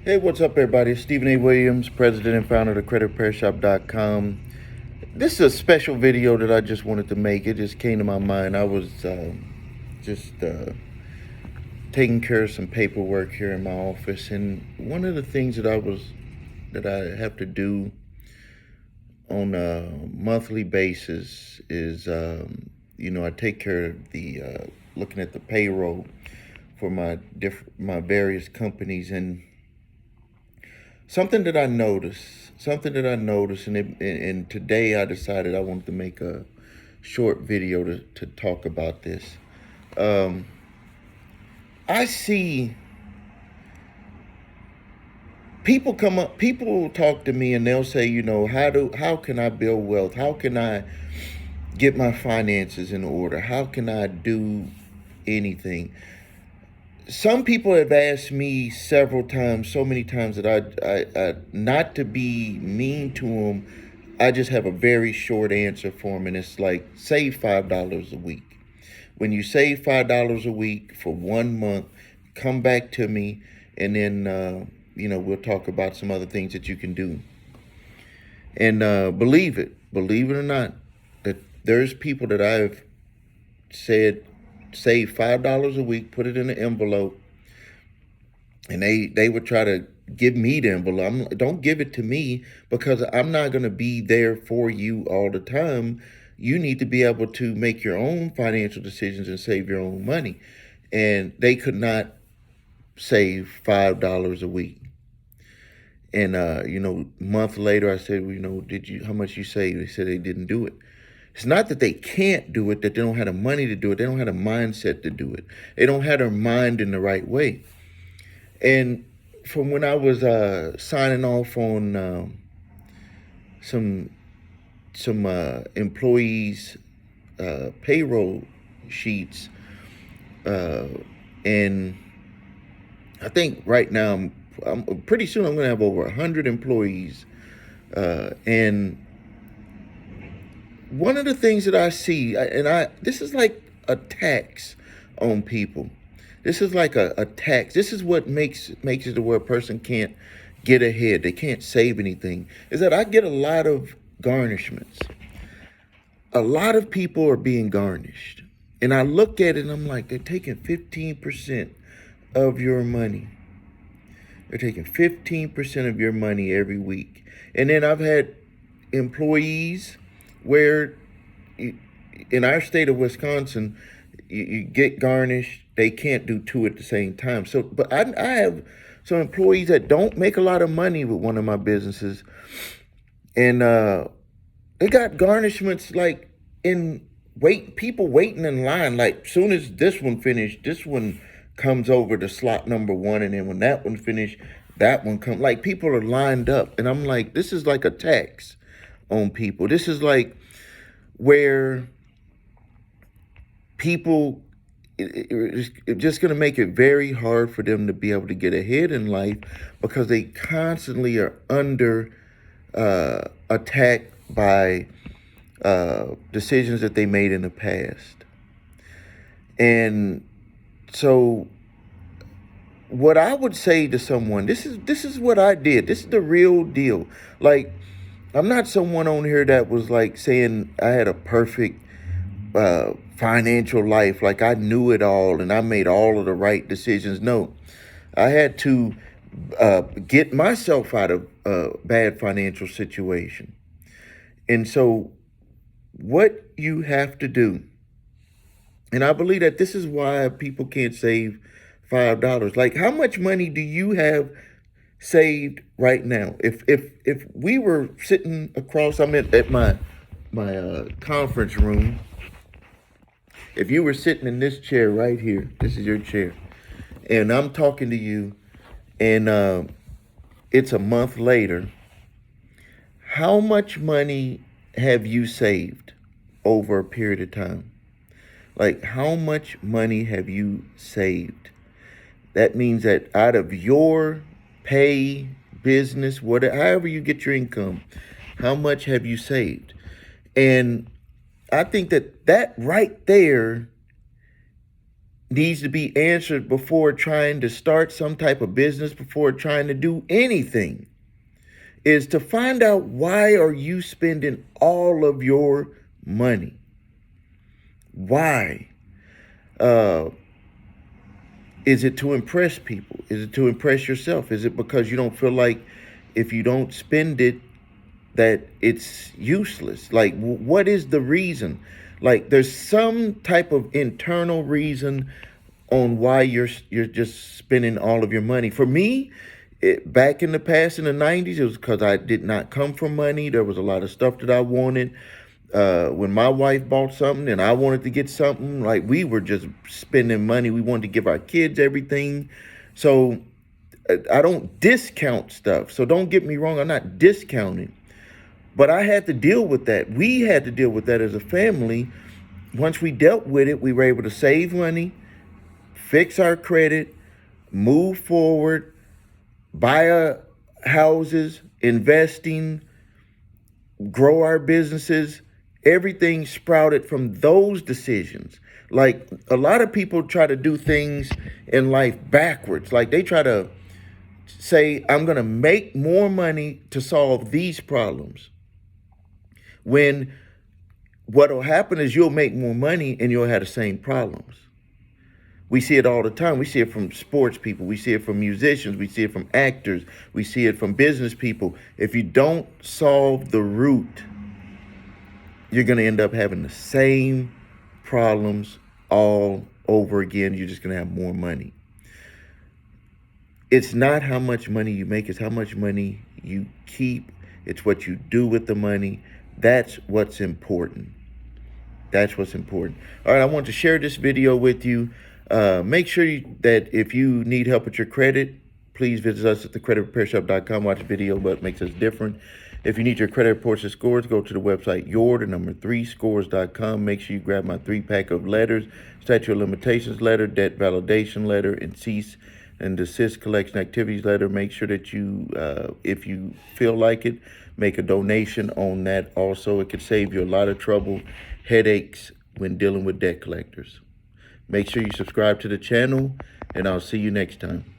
Hey, what's up, everybody? It's Stephen A. Williams, president and founder of creditrepairshop.com. This is a special video that I just wanted to make. It just came to my mind. I was just taking care of some paperwork here in my office, and one of the things that I have to do on a monthly basis is, I take care of the looking at the payroll for my various companies. And something that I noticed, and today I decided I wanted to make a short video to talk about this. Um, I see people talk to me and they'll say, how can I build wealth? How can I get my finances in order? How can I do anything? Some people have asked me several times, so many times that I not to be mean to them, I just have a very short answer for them, and it's like, save $5 a week. When you save $5 a week for 1 month, come back to me, and then we'll talk about some other things that you can do. And believe it or not, that there's people that I've said, save $5 a week, put it in an envelope, and they would try to give me the envelope. Don't give it to me, because I'm not going to be there for you all the time. You need to be able to make your own financial decisions and save your own money. And they could not save $5 a week. And month later, I said, how much you save? They said they didn't do it. It's not that they can't do it, that they don't have the money to do it. They don't have the mindset to do it. They don't have their mind in the right way. And from when I was signing off on some employees' payroll sheets, and I think right now I'm pretty soon I'm going to have over 100 employees, and one of the things that I see, this is like a tax on people. This is like a tax. This is what makes it to where a person can't get ahead. They can't save anything. Is that I get a lot of garnishments. A lot of people are being garnished. And I look at it and I'm like, they're taking 15% of your money. They're taking 15% of your money every week. And then I've had employees where in our state of Wisconsin, you get garnished. They can't do two at the same time. So, but I have some employees that don't make a lot of money with one of my businesses, and they got garnishments like people waiting in line. Like, soon as this one finished, this one comes over to slot number one, and then when that one finished, that one comes. Like, people are lined up, and I'm like, this is like a tax on people. This is like where people, it's just going to make it very hard for them to be able to get ahead in life, because they constantly are under attack by decisions that they made in the past. And so what I would say to someone, this is what I did. This is the real deal. Like, I'm not someone on here that was like saying I had a perfect financial life, like I knew it all and I made all of the right decisions. No, I had to get myself out of a bad financial situation. And so what you have to do, and I believe that this is why people can't save $5. Like, how much money do you have saved right now? If we were sitting across, I'm at my conference room. If you were sitting in this chair right here, this is your chair, and I'm talking to you, and it's a month later, how much money have you saved over a period of time? Like, how much money have you saved? That means that out of your pay, business, whatever, however you get your income, how much have you saved? And I think that right there needs to be answered before trying to start some type of business, before trying to do anything, is to find out, why are you spending all of your money? Why? Uh, is it to impress people? Is it to impress yourself? Is it because you don't feel like if you don't spend it, that it's useless? Like, what is the reason? Like, there's some type of internal reason on why you're just spending all of your money. For me, back in the past, in the 90s, it was because I did not come from money. There was a lot of stuff that I wanted. When my wife bought something and I wanted to get something, like, we were just spending money. We wanted to give our kids everything. So I don't discount stuff. So don't get me wrong, I'm not discounting. But I had to deal with that. We had to deal with that as a family. Once we dealt with it, we were able to save money, fix our credit, move forward, buy houses, investing, grow our businesses. Everything sprouted from those decisions. Like, a lot of people try to do things in life backwards. Like, they try to say, I'm going to make more money to solve these problems. When what will happen is you'll make more money and you'll have the same problems. We see it all the time. We see it from sports people. We see it from musicians. We see it from actors. We see it from business people. If you don't solve the root, you're going to end up having the same problems all over again. You're just going to have more money. It's not how much money you make. It's how much money you keep. It's what you do with the money. That's what's important. That's what's important. All right, I want to share this video with you. Make sure that if you need help with your credit, please visit us at thecreditrepairshop.com. Watch the video, what makes us different. If you need your credit reports and scores, go to the website your3scores.com. Make sure you grab my 3-pack of letters: statute of limitations letter, debt validation letter, and cease and desist collection activities letter. Make sure that you, if you feel like it, make a donation on that also. It could save you a lot of trouble, headaches when dealing with debt collectors. Make sure you subscribe to the channel, and I'll see you next time.